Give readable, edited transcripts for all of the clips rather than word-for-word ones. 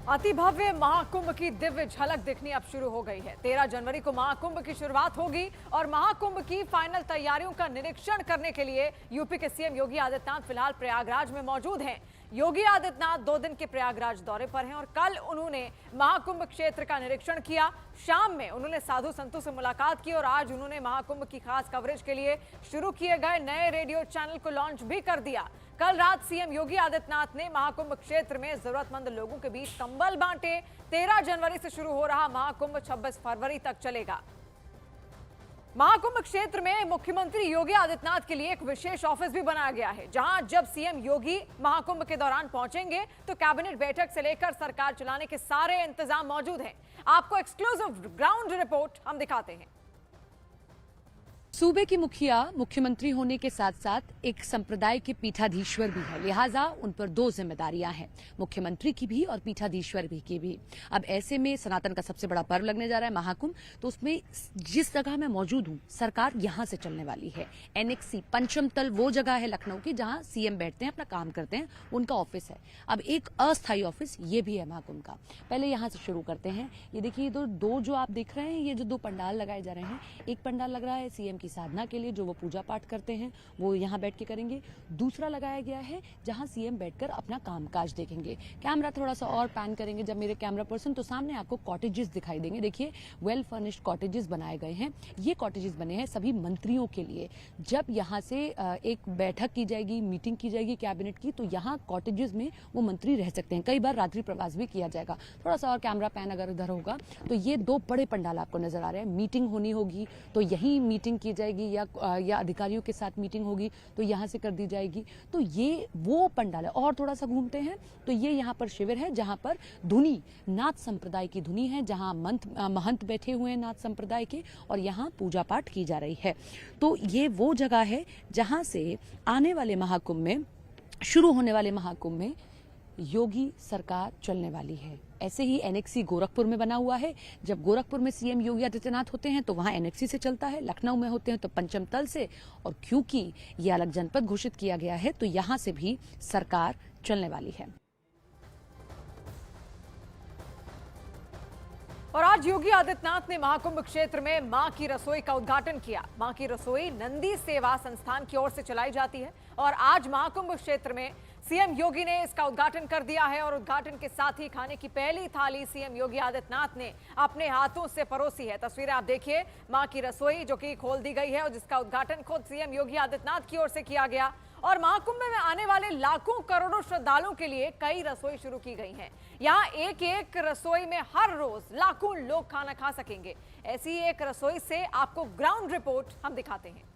अति भव्य महाकुंभ की दिव्य झलक दिखनी अब शुरू हो गई है। 13 जनवरी को महाकुंभ की शुरुआत होगी और महाकुंभ की फाइनल तैयारियों का निरीक्षण करने के लिए यूपी के सीएम योगी आदित्यनाथ फिलहाल प्रयागराज में मौजूद हैं। योगी आदित्यनाथ 2 दिन के प्रयागराज दौरे पर हैं और कल उन्होंने महाकुंभ क्षेत्र का निरीक्षण किया। शाम में उन्होंने साधु संतों से मुलाकात की और आज उन्होंने महाकुंभ की खास कवरेज के लिए शुरू किए गए नए रेडियो चैनल को लॉन्च भी कर दिया। कल रात सीएम योगी आदित्यनाथ ने महाकुंभ क्षेत्र में जरूरतमंद लोगों के बीच कंबल बांटे। 13 जनवरी से शुरू हो रहा महाकुंभ 26 फरवरी तक चलेगा। महाकुंभ क्षेत्र में मुख्यमंत्री योगी आदित्यनाथ के लिए एक विशेष ऑफिस भी बनाया गया है, जहां जब सीएम योगी महाकुंभ के दौरान पहुंचेंगे तो कैबिनेट बैठक से लेकर सरकार चलाने के सारे इंतजाम मौजूद हैं। आपको एक्सक्लूसिव ग्राउंड रिपोर्ट हम दिखाते हैं। सूबे की मुखिया मुख्यमंत्री होने के साथ साथ एक संप्रदाय के पीठाधीश्वर भी है, लिहाजा उन पर 2 जिम्मेदारियां हैं, मुख्यमंत्री की भी और पीठाधीश्वर भी की भी। अब ऐसे में सनातन का सबसे बड़ा पर्व लगने जा रहा है महाकुंभ, तो उसमें जिस जगह मैं मौजूद हूं सरकार यहां से चलने वाली है। एनेक्सी पंचम तल वो जगह है लखनऊ की जहां सीएम बैठते हैं, अपना काम करते हैं, उनका ऑफिस है। अब एक अस्थायी ऑफिस ये भी है महाकुंभ का। पहले यहां से शुरू करते हैं। ये देखिए दो जो आप देख रहे हैं, ये जो 2 पंडाल लगाए जा रहे हैं, एक पंडाल लग रहा है सीएम की साधना के लिए, जो वो पूजा पाठ करते हैं वो यहाँ बैठ के करेंगे। दूसरा लगाया गया है जहां सीएम बैठकर अपना कामकाज देखेंगे। कैमरा थोड़ा सा और पैन करेंगे जब मेरे कैमरा पर्सन, तो सामने आपको कॉटेजेस दिखाई देंगे। देखिए वेल फर्निश्ड कॉटेजेस बनाए गए हैं। ये कॉटेजेस बने हैं सभी मंत्रियों के लिए। जब यहाँ से एक बैठक की जाएगी, मीटिंग की जाएगी कैबिनेट की, तो यहाँ कॉटेजेस में वो मंत्री रह सकते हैं। कई बार रात्रि प्रवास भी किया जाएगा। थोड़ा सा और कैमरा पैन अगर इधर होगा तो ये 2 बड़े पंडाल आपको नजर आ रहे हैं। मीटिंग होनी होगी तो यही मीटिंग की जाएगी, या अधिकारियों के साथ मीटिंग होगी तो यहां से कर दी जाएगी। तो ये वो पंडाल है। और थोड़ा सा घूमते हैं तो ये यहाँ पर शिविर है जहां पर धुनी नाथ संप्रदाय की धुनी है, जहां महंत बैठे हुए हैं नाथ संप्रदाय के, और यहाँ पूजा पाठ की जा रही है। तो ये वो जगह है जहां से आने वाले महाकुंभ में, शुरू होने वाले महाकुंभ में योगी सरकार चलने वाली है। ऐसे ही एनेक्सी गोरखपुर में बना हुआ है। जब गोरखपुर में सीएम योगी आदित्यनाथ होते हैं तो वहां एनेक्सी से चलता है, लखनऊ में होते हैं तो पंचम तल से, और क्योंकि ये अलग जनपद घोषित किया गया है तो यहां से भी सरकार चलने वाली है। और आज योगी आदित्यनाथ ने महाकुंभ क्षेत्र में मां की रसोई का उद्घाटन किया। मां की रसोई नंदी सेवा संस्थान की ओर से चलाई जाती है और आज महाकुंभ क्षेत्र में सीएम योगी ने इसका उद्घाटन कर दिया है। और उद्घाटन के साथ ही खाने की पहली थाली सीएम योगी आदित्यनाथ ने अपने हाथों से परोसी है। तस्वीरें आप देखिए, मां की रसोई जो कि खोल दी गई है और जिसका उद्घाटन खुद सीएम योगी आदित्यनाथ की ओर से किया गया। और महाकुंभ में आने वाले लाखों करोड़ों श्रद्धालुओं के लिए कई रसोई शुरू की गई हैं। यहाँ एक रसोई में हर रोज लाखों लोग खाना खा सकेंगे। ऐसी एक रसोई से आपको ग्राउंड रिपोर्ट हम दिखाते हैं।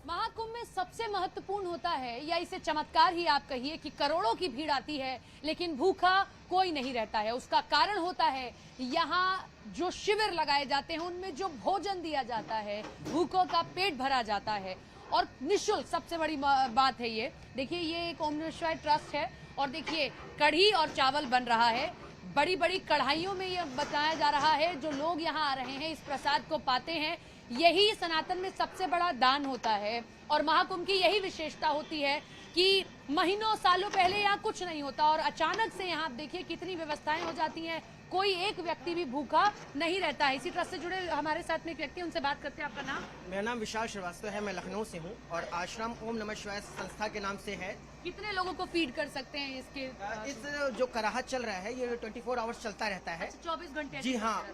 महाकुंभ में सबसे महत्वपूर्ण होता है, या इसे चमत्कार ही आप कहिए, कि करोड़ों की भीड़ आती है लेकिन भूखा कोई नहीं रहता है। उसका कारण होता है यहाँ जो शिविर लगाए जाते हैं उनमें जो भोजन दिया जाता है, भूखों का पेट भरा जाता है और निःशुल्क। सबसे बड़ी बात है ये। देखिए ये एक ओम नमः शिवाय ट्रस्ट है और देखिए कढ़ी और चावल बन रहा है। बड़ी बड़ी कढ़ाइयों में ये बताया जा रहा है। जो लोग यहाँ आ रहे हैं इस प्रसाद को पाते हैं, यही सनातन में सबसे बड़ा दान होता है। और महाकुंभ की यही विशेषता होती है कि महीनों सालों पहले यहाँ कुछ नहीं होता और अचानक से यहाँ आप देखिए कितनी व्यवस्थाएं हो जाती हैं। कोई एक व्यक्ति भी भूखा नहीं रहता है। इसी ट्रस्ट से जुड़े हमारे साथ में एक व्यक्ति, उनसे बात करते हैं। आपका नाम? मेरा नाम विशाल श्रीवास्तव है, मैं लखनऊ से हूँ और आश्रम ओम नमः शिवाय संस्था के नाम से है। कितने लोगों को फीड कर सकते हैं इसके? इस जो कराहत चल रहा है ये 24 आवर्स चलता रहता है। 24 घंटे? जी हाँ,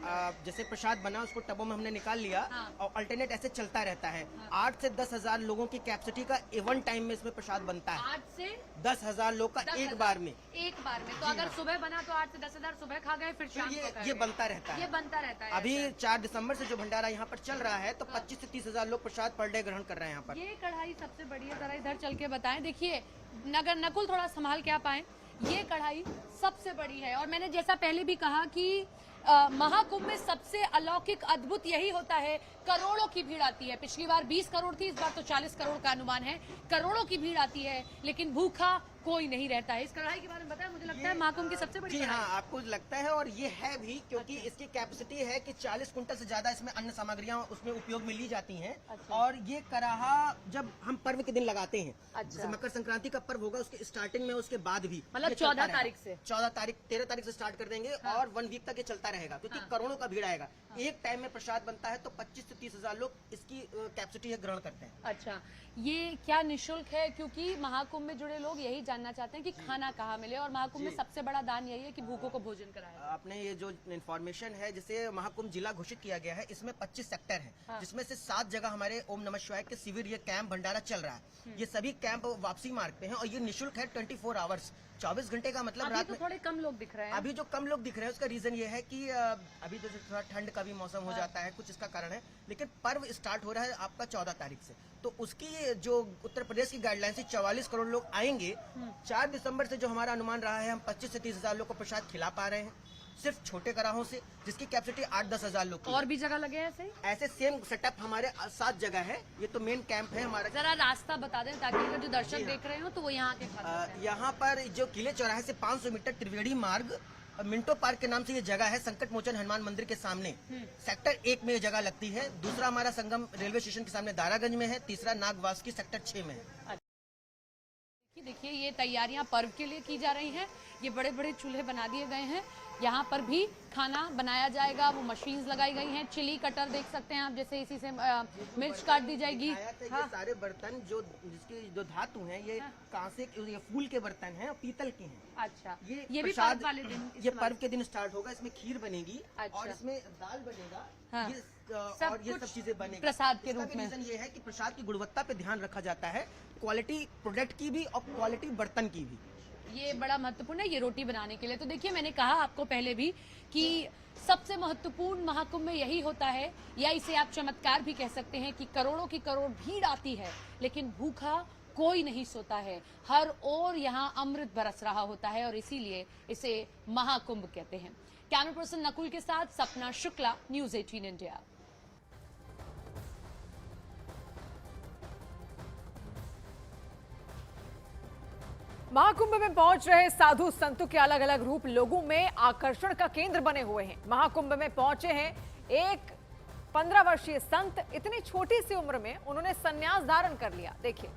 जैसे प्रसाद बना उसको टबों में हमने निकाल लिया। हाँ। और अल्टरनेट ऐसे चलता रहता है। हाँ। 8 से 10,000 लोगों की कैपेसिटी का इवन टाइम में इसमें प्रसाद बनता है। 8 से 10,000 लोग का एक बार में। एक बार में तो अगर सुबह बना तो 8 से 10,000 सुबह खा गए, फिर शाम को ये बनता रहता है। ये बनता रहता है। अभी 4 दिसंबर से जो भंडारा यहाँ पर चल रहा है तो 25 से 30,000 लोग प्रसाद पर डे ग्रहण कर रहे हैं यहाँ पर। ये कढ़ाई सबसे बड़ी है, जरा इधर चल के बताएं। देखिए नगर नकुल थोड़ा संभाल के आप आए। ये कढ़ाई सबसे बड़ी है और मैंने जैसा पहले भी कहा कि महाकुंभ में सबसे अलौकिक अद्भुत यही होता है, करोड़ों की भीड़ आती है। पिछली बार 20 करोड़ थी, इस बार तो 40 करोड़ का अनुमान है। करोड़ों की भीड़ आती है लेकिन भूखा कोई नहीं रहता है। इस कढ़ाई के बारे में बताया, मुझे लगता है महाकुंभ की सबसे बड़ी जी कढ़ाई। हाँ, आपको लगता है और ये है भी, क्योंकि इसकी कैपेसिटी है कि 40 कुंटल से ज्यादा इसमें अन्न सामग्रियां उसमें उपयोग में ली जाती हैं। अच्छा। और ये कराहा जब हम पर्व के दिन लगाते हैं, अच्छा। जैसे मकर संक्रांति का पर्व होगा उसके स्टार्टिंग में, उसके बाद भी मतलब ये चलता 14 रहेगा। तारीख से? 13 तारीख से स्टार्ट कर देंगे और 1 वीक तक ये चलता रहेगा, क्योंकि करोड़ों का भीड़ आएगा। एक टाइम में प्रसाद बनता है तो 25 से 30 हजार लोग इसकी कैपेसिटी है ग्रहण करते हैं। अच्छा, ये क्या निशुल्क है? क्योंकि महाकुंभ में जुड़े लोग यही जानना चाहते हैं कि खाना कहाँ मिले, और महाकुंभ में सबसे बड़ा दान यही है कि भूखों को भोजन कराया। आपने ये जो इन्फॉर्मेशन है, जिसे महाकुंभ जिला घोषित किया गया है, इसमें 25 सेक्टर हैं, जिसमें से 7 जगह हमारे ओम नमः शिवाय के शिविर, ये कैंप भंडारा चल रहा है। ये सभी कैंप वापसी मार्ग पे हैं और ये निशुल्क है। 24 आवर्स, 24 घंटे का मतलब अभी रात तो में। थोड़े कम लोग दिख रहे हैं। अभी जो कम लोग दिख रहे हैं उसका रीजन ये है कि अभी जैसे थोड़ा ठंड का भी मौसम हो जाता है, कुछ इसका कारण है। लेकिन पर्व स्टार्ट हो रहा है आपका 14 तारीख से, तो उसकी जो उत्तर प्रदेश की गाइडलाइन से 44 करोड़ लोग आएंगे। 4 दिसंबर से जो हमारा अनुमान रहा है, हम 25 से 30 हजार लोग को प्रसाद खिला पा रहे हैं, सिर्फ छोटे कराहों से, जिसकी कैपेसिटी 8-10 हजार लोग की। और भी जगह लगे हैं ऐसे ही? ऐसे सेम सेटअप हमारे 7 जगह है। ये तो मेन कैंप है हमारा। जरा रास्ता बता दें ताकि अगर जो दर्शक देख रहे हो तो वो यहाँ के खा सकते हैं। यहाँ पर जो किले चौराहे से 500 मीटर त्रिवेणी मार्ग, मिंटो पार्क के नाम से ये जगह है, संकट मोचन हनुमान मंदिर के सामने। सेक्टर 1 में ये जगह लगती है। दूसरा हमारा संगम रेलवे स्टेशन के सामने दारागंज में है। तीसरा नागवास की सेक्टर 6 में है। देखिए, ये तैयारियां पर्व के लिए की जा रही हैं। ये बड़े बड़े चूल्हे बना दिए गए हैं, यहाँ पर भी खाना बनाया जाएगा। वो मशीन्स लगाई गई हैं, चिली कटर देख सकते हैं आप, जैसे इसी से मिर्च काट दी जाएगी। ये सारे बर्तन जो जिसकी जो धातु हैं, ये कांसे ये फूल के बर्तन हैं और पीतल के हैं। अच्छा, ये भी प्रसाद पर्व वाले दिन ये पर्व के दिन स्टार्ट होगा। इसमें खीर बनेगी। अच्छा। और इसमें दाल बनेगा। हाँ। ये सब और ये कुछ सब चीजें बनेगी प्रसाद के इसका रूप भी में। रीजन ये है कि प्रसाद की गुणवत्ता पे ध्यान रखा जाता है, क्वालिटी प्रोडक्ट की भी और क्वालिटी बर्तन की भी। ये बड़ा महत्वपूर्ण है ये रोटी बनाने के लिए। तो देखिए, मैंने कहा आपको पहले भी कि सबसे महत्वपूर्ण महाकुंभ में यही होता है, या इसे आप चमत्कार भी कह सकते हैं कि करोड़ों की करोड़ भीड़ आती है, लेकिन भूखा कोई नहीं सोता है। हर ओर यहाँ अमृत बरस रहा होता है और इसीलिए इसे महाकुंभ कहते हैं। कैमरा पर्सन नकुल के साथ सपना शुक्ला, न्यूज 18 इंडिया। महाकुंभ में पहुंच रहे साधु संतों के अलग अलग रूप लोगों में आकर्षण का केंद्र बने हुए हैं। महाकुंभ में पहुंचे हैं एक 15 वर्षीय संत। इतनी छोटी सी उम्र में उन्होंने संन्यास धारण कर लिया। देखिए,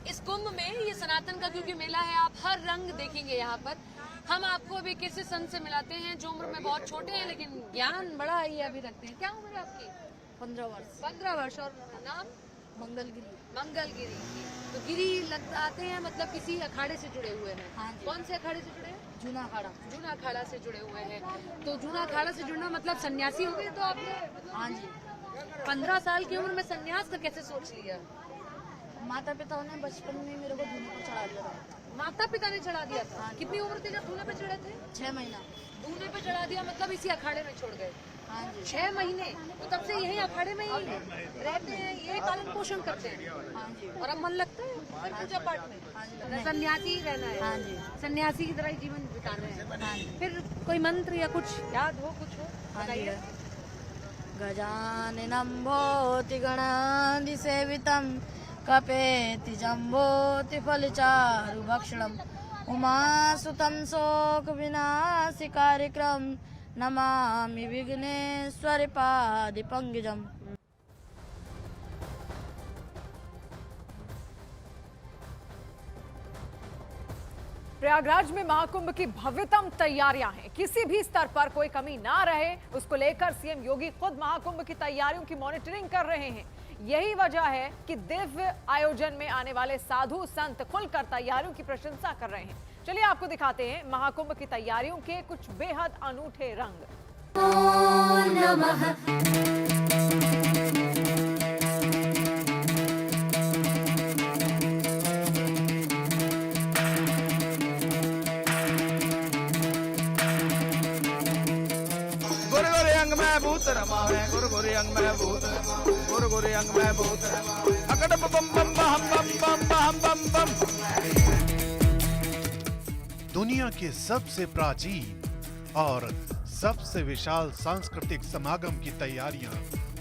इस कुंभ में ये सनातन का क्योंकि मेला है, आप हर रंग देखेंगे यहाँ पर। हम आपको अभी किसी संत से मिलाते हैं जो उम्र में बहुत छोटे हैं लेकिन ज्ञान बड़ा है, ये अभी रखते हैं। क्या उम्र है आपकी? 15 वर्ष। 15 वर्ष। और नाम? मंगलगिरी। मंगलगिरी। तो गिरी आते हैं मतलब किसी अखाड़े से जुड़े हुए हैं? हाँ जी। कौन से अखाड़े से जुड़े हैं? जूना अखाड़ा। जूना अखाड़ा से जुड़े हुए हैं। तो जूना अखाड़ा से जुड़ना मतलब सन्यासी हो गए? तो आपने हाँ जी। 15 साल की उम्र में सन्यास का कैसे सोच लिया? माता पिता ने बचपन में मेरे को धूने पर चढ़ा दिया था। माता पिता ने चढ़ा दिया था? कितनी उम्र थी जब धूने पे चढ़े थे? 6 महीना। धूने पे चढ़ा दिया मतलब इसी अखाड़े में छोड़ गए? हाँ जी। 6 महीने। तो तब से यही अखाड़े में ही रहते हैं, यही पालन पोषण करते हैं? हाँ जी। और अब मन लगता है फिर पूजा पाठ में? हाँ जी। सन्यासी ही रहना है? हाँ जी। सन्यासी की तरह ही जीवन बिताना है? हाँ जी। फिर कोई मंत्र या कुछ याद हो, कुछ हो हाँ जी। बताइए। गजाननं भूति गणाधि सेवितं कपेति जम्बोति फलचारुभक्षणम् उमासुतं शोक विनाशिकारिक्रम नमामि विघ्नेश्वरि पादि पंकजम्। प्रयागराज में महाकुंभ की भव्यतम तैयारियां हैं। किसी भी स्तर पर कोई कमी ना रहे, उसको लेकर सीएम योगी खुद महाकुंभ की तैयारियों की मॉनिटरिंग कर रहे हैं। यही वजह है कि दिव्य आयोजन में आने वाले साधु संत खुलकर तैयारियों की प्रशंसा कर रहे हैं। चलिए आपको दिखाते हैं महाकुंभ की तैयारियों के कुछ बेहद अनूठे रंग। ओम नमः। भूत रमावे गुरु गुरु अंग में भूत गुरु गुरु अंग में भूत अकड़ बम बम बम बम बम बम बम बम। दुनिया के सबसे प्राचीन और सबसे विशाल सांस्कृतिक समागम की तैयारियां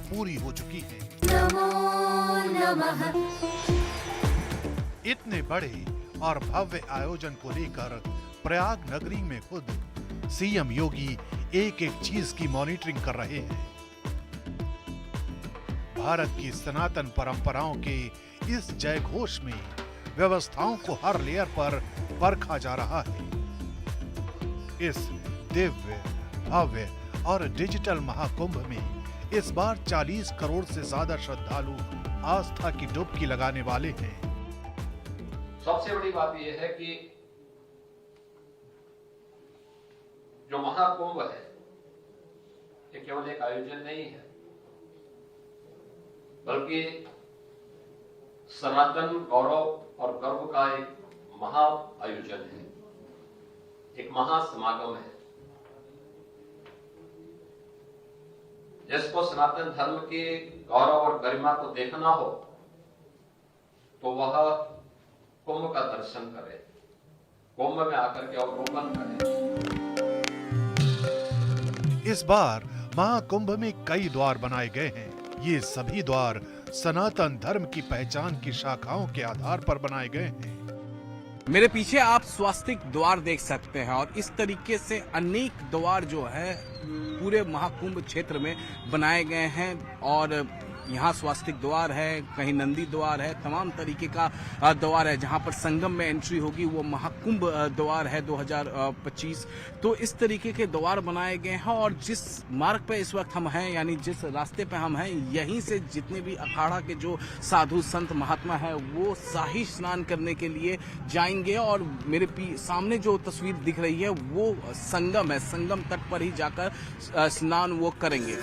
पूरी हो चुकी हैं। नमो नमः। इतने बड़े और भव्य आयोजन को लेकर प्रयाग नगरी में खुद सीएम योगी एक एक चीज की मॉनिटरिंग कर रहे हैं। भारत की सनातन परंपराओं के इस जय घोष में व्यवस्थाओं को हर लेयर पर परखा जा रहा है। इस दिव्य, भव्य और डिजिटल महाकुंभ में इस बार 40 करोड़ से ज्यादा श्रद्धालु आस्था की डुबकी लगाने वाले हैं। सबसे बड़ी बात यह है कि जो महाकुंभ है ये केवल एक आयोजन नहीं है, बल्कि सनातन गौरव और गर्व का एक महा आयोजन है, एक महासमागम है। जिसको सनातन धर्म के गौरव और गरिमा को देखना हो तो वह कुंभ का दर्शन करे, कुंभ में आकर के अवलोकन करे। इस बार महाकुंभ में कई द्वार बनाए गए हैं। ये सभी द्वार सनातन धर्म की पहचान की शाखाओं के आधार पर बनाए गए हैं। मेरे पीछे आप स्वास्तिक द्वार देख सकते हैं और इस तरीके से अनेक द्वार जो है पूरे महाकुंभ क्षेत्र में बनाए गए हैं और यहाँ स्वास्तिक द्वार है, कहीं नंदी द्वार है, तमाम तरीके का द्वार है। जहाँ पर संगम में एंट्री होगी वो महाकुंभ द्वार है 2025। तो इस तरीके के द्वार बनाए गए हैं और जिस मार्ग पे इस वक्त हम हैं, यानी जिस रास्ते पे हम हैं, यहीं से जितने भी अखाड़ा के जो साधु संत महात्मा हैं वो शाही स्नान करने के लिए जाएंगे। और मेरे सामने जो तस्वीर दिख रही है वो संगम है, संगम तट पर ही जाकर स्नान वो करेंगे।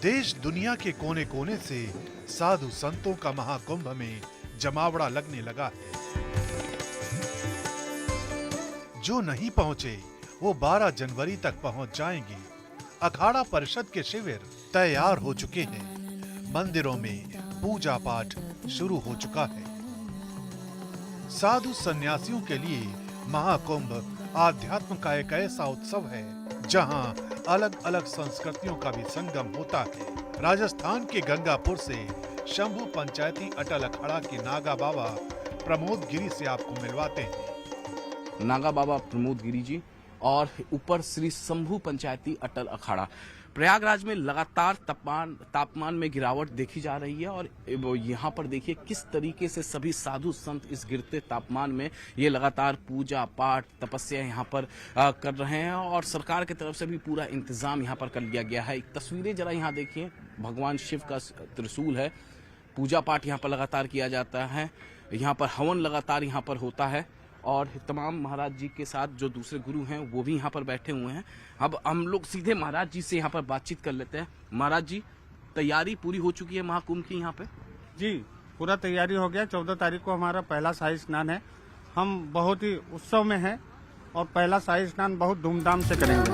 देश दुनिया के कोने कोने से साधु संतों का महाकुंभ में जमावड़ा लगने लगा है। जो नहीं पहुंचे वो 12 जनवरी तक पहुंच जाएंगे। अखाड़ा परिषद के शिविर तैयार हो चुके हैं। मंदिरों में पूजा पाठ शुरू हो चुका है। साधु सन्यासियों के लिए महाकुंभ आध्यात्म का एक ऐसा उत्सव है जहां अलग अलग संस्कृतियों का भी संगम होता है। राजस्थान के गंगापुर से शंभू पंचायती अटल अखाड़ा के नागा बाबा प्रमोद गिरी से आपको मिलवाते हैं। नागा बाबा प्रमोद गिरी जी और ऊपर श्री शंभू पंचायती अटल अखाड़ा। प्रयागराज में लगातार तापमान में गिरावट देखी जा रही है और यहाँ पर देखिए किस तरीके से सभी साधु संत इस गिरते तापमान में ये लगातार पूजा पाठ तपस्या यहाँ पर कर रहे हैं और सरकार की तरफ से भी पूरा इंतजाम यहाँ पर कर लिया गया है। एक तस्वीरें जरा यहाँ देखिए, भगवान शिव का त्रिशूल है, पूजा पाठ यहाँ पर लगातार किया जाता है, यहाँ पर हवन लगातार यहाँ पर होता है और तमाम महाराज जी के साथ जो दूसरे गुरु हैं वो भी यहाँ पर बैठे हुए हैं। अब हम लोग सीधे महाराज जी से यहाँ पर बातचीत कर लेते हैं। महाराज जी, तैयारी पूरी हो चुकी है महाकुंभ की यहाँ पे? जी, पूरा तैयारी हो गया। 14 तारीख को हमारा पहला शाही स्नान है। हम बहुत ही उत्सव में हैं और पहला शाही स्नान बहुत धूमधाम से करेंगे।